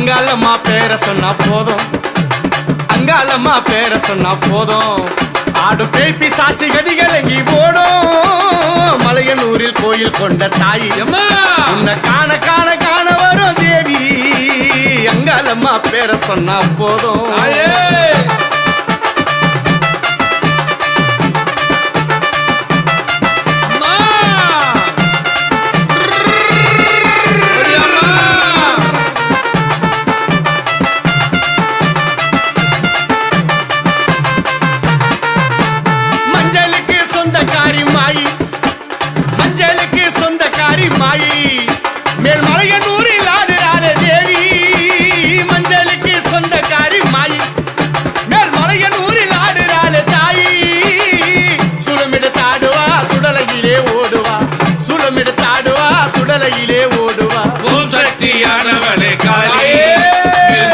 அங்காளம்மா பேர சொன்னா போதும், அங்காளம்மா பேர சொன்னா போதும். ஆடு பேய் பிசாசு கதிகள் எங்கி ஓடும். மலையனூரில் கோயில் கொண்ட தாயி உன்னை காண காண காண வரும் தேவி. அங்காளம்மா பேர சொன்னா போதும். மஞ்சளுக்கு சொந்தக்காரி மாயி மேல் மலையனூரில் ஆடுறாளே தேவி. மஞ்சளுக்கு சொந்தக்காரி மாயி மேல் மலையனூரில் ஆடுறாளே தாயி. சுளமெடுத்தாடுவா சுடலையிலே ஓடுவா, சுளமெடுத்தாடுவா சுடலையிலே ஓடுவா. ஓம் சக்தியானவளே காளி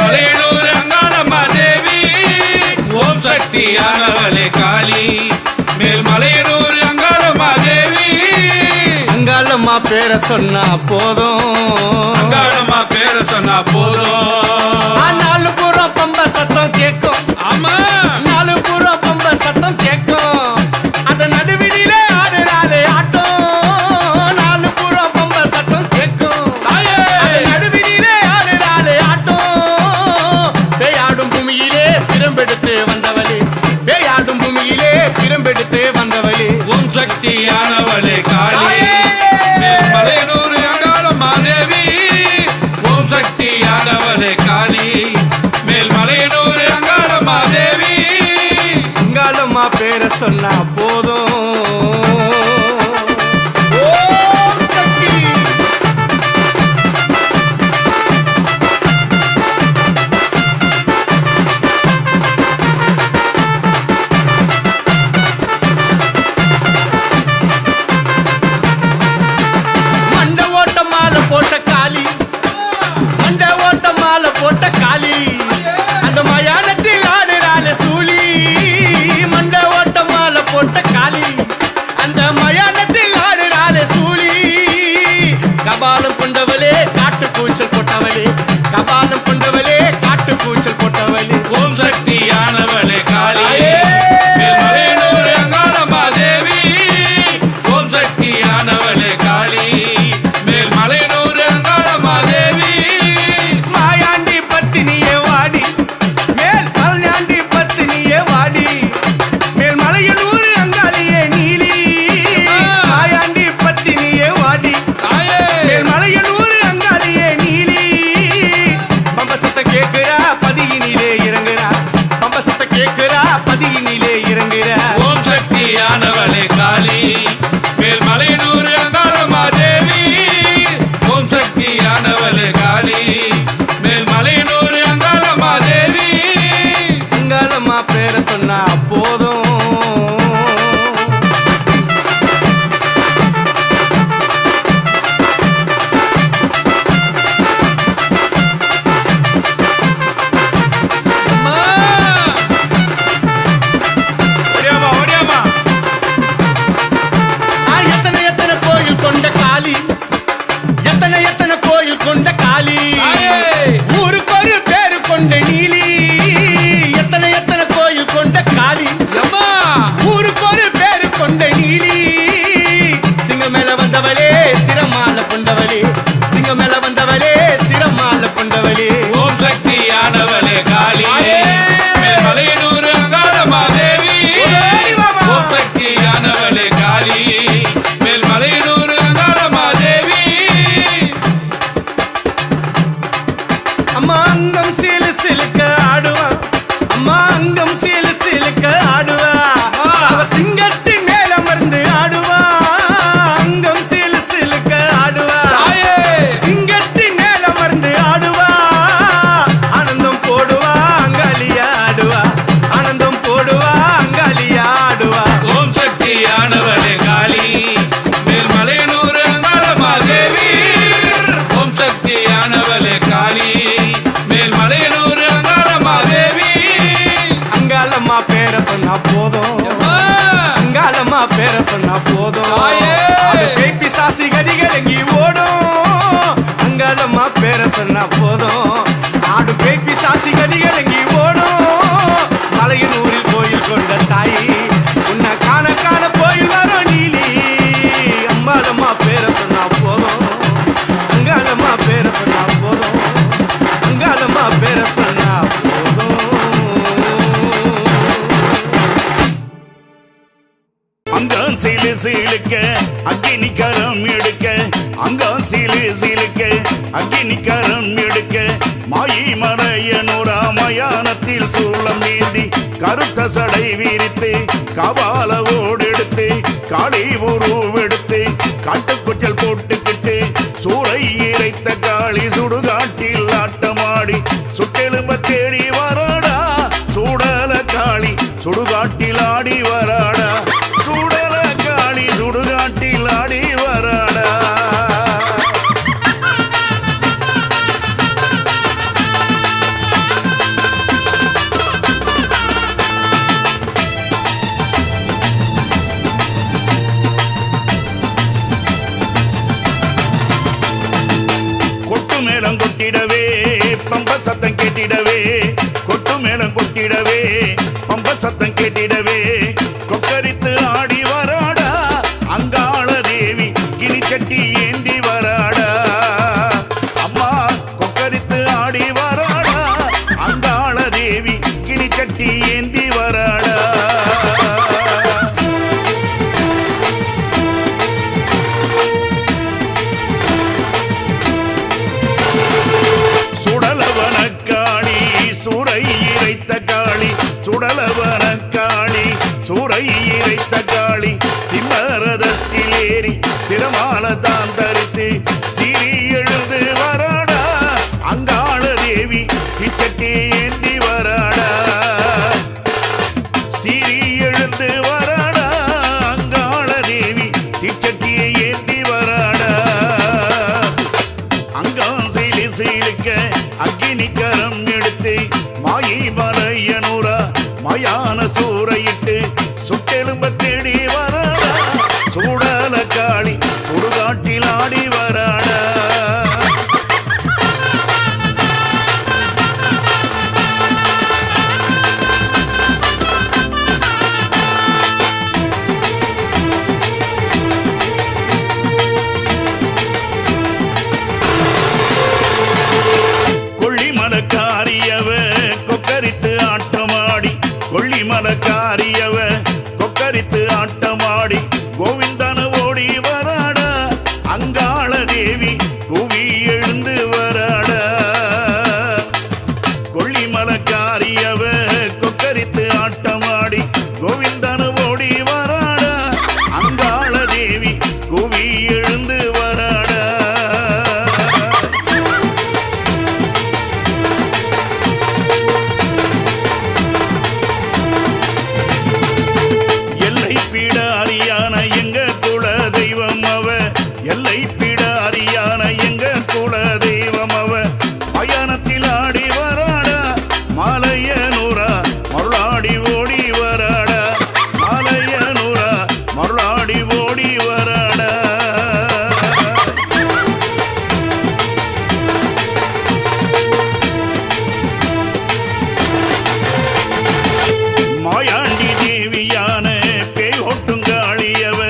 மலையனூர் அங்காளம்மா தேவி. ஓம் சக்தியானவளே காளி மேல் மலையனூர் அங்காளம்மா தேவி. அங்காளம்மா பேர சொன்னா போதும், அங்காளம்மா பேர சொன்னா போதும். நாலு புறம் பம்ப சத்தம் கேட்கும். ஆமா, நாலு புறம் பம்ப சத்தம் கேட்கும். அந்த நடுவிலே ஆடுறாளே ஆட்டம். நாலு புறம் பம்ப சத்தம் கேட்கும். அந்த நடுவிலே ஆடுறாளே ஆட்டம். பேயாடும் பூமியிலே பிரம்பெடுத்து வந்தவளே, பேயாடும் பூமியிலே பிரம்பெடுத்து வந்தவளே. ஓம் சக்தியானவளே காளி மலையனூர் அங்காளம்மா தேவி. ஓம் சக்தியானவளே காளி மேல் மலையனூர் அங்காளம்மா தேவி. அங்காளம்மா பேர சொன்னா போதும். போட்ட காளி அந்த மயானத்தில் ஆடுறாளே சூழி. மண்ட ஓட்ட மாலை போட்ட காளி அந்த மயானத்தில் ஆடுறாளே சூழி. கபாலம் கொண்டவளே காட்டு கூச்சல் போட்டவளே, கபாலம் கொண்டவளே காட்டு கூச்சல் போட்டவளே. ஓம் சக்தியானவளே காளி மேல் மலையனூர் அங்காளம்மா தேவி. ஓம் சக்தியானவளே காளி மேல் மலையனூர் அங்காளம்மா தேவி. ஓம் சக்தியானவளே காளி மேல் மலையனூர் அங்காளம்மா தேவி. ஓம் சக்தியானவளே காளி மேல் மலையனூர் அங்காளம்மா தேவி. அங்காளம்மா பேர சொன்னா போதும். எத்தனை கோயில் கொண்ட காளி ஊருக்கு ஒரு பேரு கொண்ட நீலி. எத்தனை கோயில் கொண்ட காளி ஊருக்கு ஒரு பேரு கொண்ட நீலி. சிங்க மேல வந்தவளே சிரமால கொண்டவளே, சிங்க மேல வந்தவளே சிரமால கொண்டவளே. ஓம் சக்தியானவளே காளி மேல் மலையனூர் அங்காளம்மா தேவி. ஓம் சக்தியானவளே காளி மேல் மலையனூர் அங்காளம்மா தேவி. அம்மா அங்கம் சிலு சிலுக்க ஆடுவா, அம்மா அங்கம் சிலு சிலுக்க ஆடுவா. அவ சிங்கத்தின் மேல அமர்ந்து ஆடுவா. அங்கம் சிலு சிலுக்க ஆடுவா, சிங்கத்தின் மேல அமர்ந்து ஆடுவா. ஆனந்தம் போடுவா அங்காளியா ஆடுவா, ஆனந்தம் போடுவா அங்காளியா ஆடுவா. ஓம் சக்தியானவளே காளி மேல் மலையனூர் அங்காளம்மா தேவி. ஓம் சக்தியானவளே காளி மேல் மலையனூர் அங்காளம்மா தேவி. அங்காளம்மா பேர சொன்னா போதும், அங்காளம்மா பேர சொன்னா போதும். பேய் பிசாசு கதிகள் எங்கி ஓடும். அங்காளம்மா பேர சொன்னா போதும், சீலுக்க அக்கினி கரம் எடுக்க அங்கம் சீலுக்க அக்கினி கரம் எடுக்க மாயி மலையனூரா மயானத்தில் சூளம் நீந்தி கருத்த சடை விரித்து கபால ஓடெடுத்து காளி உருவெடுத்து காட்டுக்குச்சல் போட்டுக்கிட்டு சூறை இறைத்த காளி சுடுகாட்டில் ஆட்டமாடி சுட்டெலும்ப தேடி வராடா சூடல காளி சுடுகாட்டில் ஆடி வராடா சூடல காளி சுடுகாட்டில் ஆடி வராடா கொட்டு மேளம் கொட்டிடவே பம்ப சத்தம் கேட்டிடவே கொட்டு மேளம் கொட்டிடவே பம்ப சத்தம் கேட்டிடவே கொக்கரித்து ஆடி வராடா அங்காள தேவி கிணிச்சட்டி ஏந்தி வராடா அம்மா கொக்கரித்து ஆடி வராடா அங்காள தேவி கிணிச்சட்டி ஏந்தி வராடா சுடலவன காளி சூறை இறைத்த காளி சுடலவன காளி சூறை இறைத்த காளி சிம்மரதத்தில் ஏறி சிரமால தான் தரித்து சீறி எழுந்து வராடா அங்காள தேவி கிச்சட்டி ஏந்தி வராடா சீறி எழுந்து வராடா அங்காள தேவி கிச்சட்டியை ஏந்தி வராடா அங்கம் சீலுக்க அக்கினி கரம் எடுத்து மாயி மலையனூரா மயான சூறையிட்டு சுட்டெலும்ப தேடி வராடா சூடல காளி சுடுகாட்டில் ஆடி வராடா கொள்ளிமலக்காரியவ கொக்கரித்து ஆட்டமாடி கொள்ளிமலக்காரியவ கொக்கரித்து ஆட்டமாடி கோவிந்தன ஓடி வராடா அங்காள தேவி கூவி எழுந்து வராடா கொள்ளிமலக்காரியவ கொக்கரித்து ஆட்டமாடி கோவிந்தன ஓடி வராடா அங்காள தேவி கூவி எழுந்து வராடா எல்லை பீட அரியான எங்க குல தெய்வம் அவ எல்லை பீட அரியான எங்க குல தெய்வம் அவ பயணத்தில் ஆடி வராடா மாலையனூரா மருளாடி ஓடி வராடா மாலையனூரா மருளாடி ஓடி வராடா மாயாண்டி தேவியான பேய் ஓட்டுங்காளியவ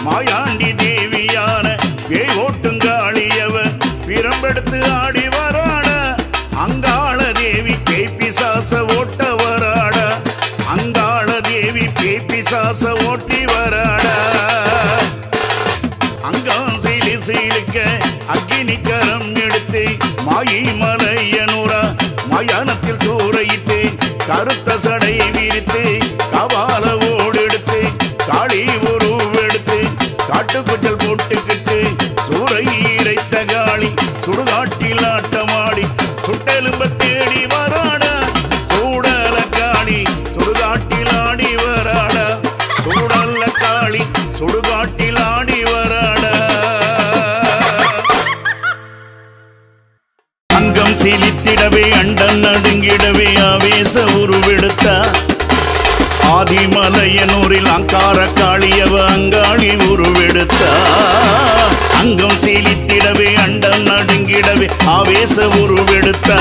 மாயாண்டி தேவியான பேய் ஓட்டுங்காளியவ பிரம்பெடுத்து ஆடி வராடா அங்காள தேவி பேய் பிசாச ஓட்ட வராடா அங்காள தேவி பேய் பிசாச ஓட்டி வராடா அங்கம் சீலுக்க அக்கினி கரம் எடுத்து மாயி மலையனூரா மயானத்தில் சூறையிட்டு கருத்த சடை விரித்து கபால ஓடெடுத்து காளி உருவெடுத்து காட்டுக்குச்சல் போட்டுக்கிட்டு சூறை இறைத்த காளி சுடுகாட்டில் ஆட்டமாடி சுட்டெலும்ப தேடி வராடா சூடல காளி சுடுகாட்டில் ஆடி வராடா சூடல்ல காளி சுடுகாட்டில் ஆடி வராடா அங்கம் சீலித்திடவே அண்டன் நடுங்கிடவே ஆவேச உருவெடுத்தா ஆதிமலையனூரில் அங்கார காளியவ அங்காளி உருவெடுத்தா அங்கம் சீலித்திடவே அண்டன் நடுங்கிடவே ஆவேச உருவெடுத்தா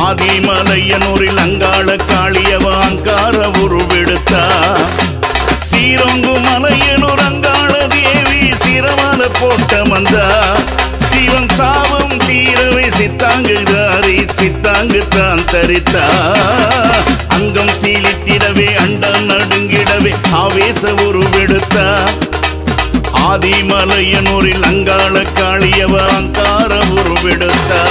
ஆதிமலையனூரில் அங்காள காளியவ அங்கார உருவெடுத்தா சீரொங்கு மலையனூர் அங்காள தேவி சிரமல போட்ட மந்தா சிவன் சாபம் தீரவே சித்தாங்குதாரி சித்தாங்கு தான் தரித்தா அங்கம் சீலித்திடவே அண்டம் நடுங்கிடவே ஆவேச உருவெடுத்த உருவெடுத்தா ஆதிமலையனூரில் அங்காள காளியவ அங்கார உருவெடுத்தா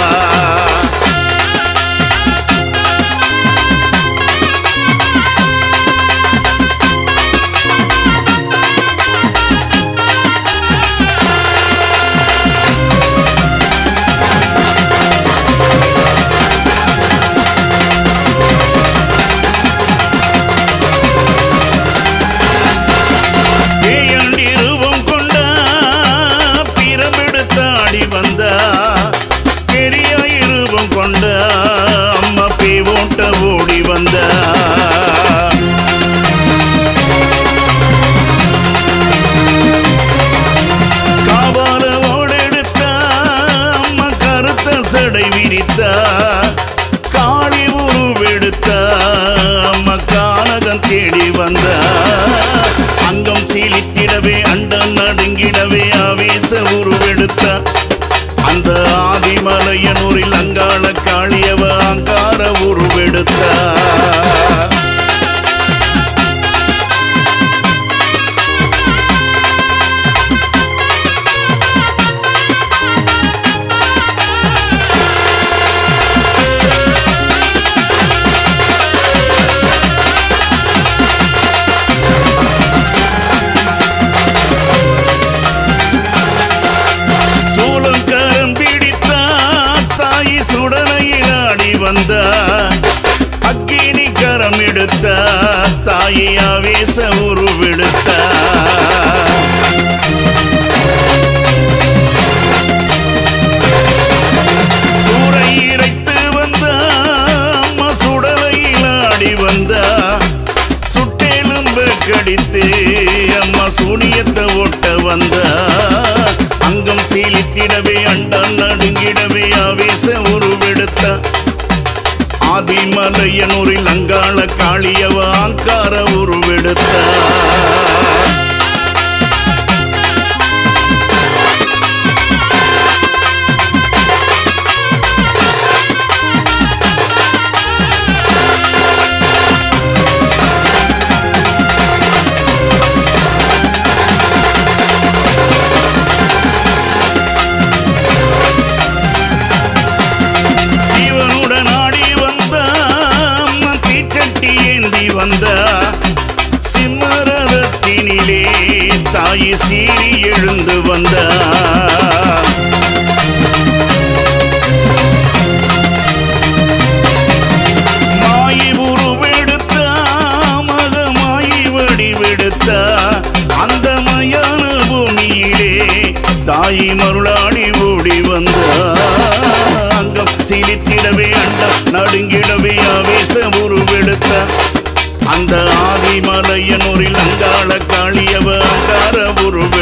சடை விரித்தா காளி உருவெடுத்தா மக்கானகம் தேடி வந்தா அங்கம் சீலித்திடவே அண்டம் நடுங்கிடவே ஆவேச உருவெடுத்தா அந்த ஆதிமலையனூரில் அங்காள காளியவ அங்கார உருவெடுத்தா அக்கினி கரம் எடுத்த தாயை ஆவேச உருவெடுத்த சூறை இறைத்து வந்த அம்மா சுடலையில் ஆடி வந்த சுட்டெலும்பு கடித்து அம்மா சூனியத்தை ஓட்ட வந்த அங்கம் சீலித்திடவே அண்டம் நடுங்கிடவே ஆவேச உருவெடுத்த ஆதிமலையனூரில் அங்காள காளியவ அங்கார உருவெடுத்தா வந்த சிம்மரத்தினிலே தாய் சீறி எழுந்து வந்த மாயி உருவெடுத்த மகமாயி வடிவெடுத்த அந்த மயான பூமியிலே தாய் மருளாடி ஓடி வந்த அங்கம் சீலித்திடவே அண்டம் நடுங்கிடவே ஆவேச உருவெடுத்த அந்த ஆதிமலையனூரில் அங்காள காளியவ அங்கார உருவெடுத்த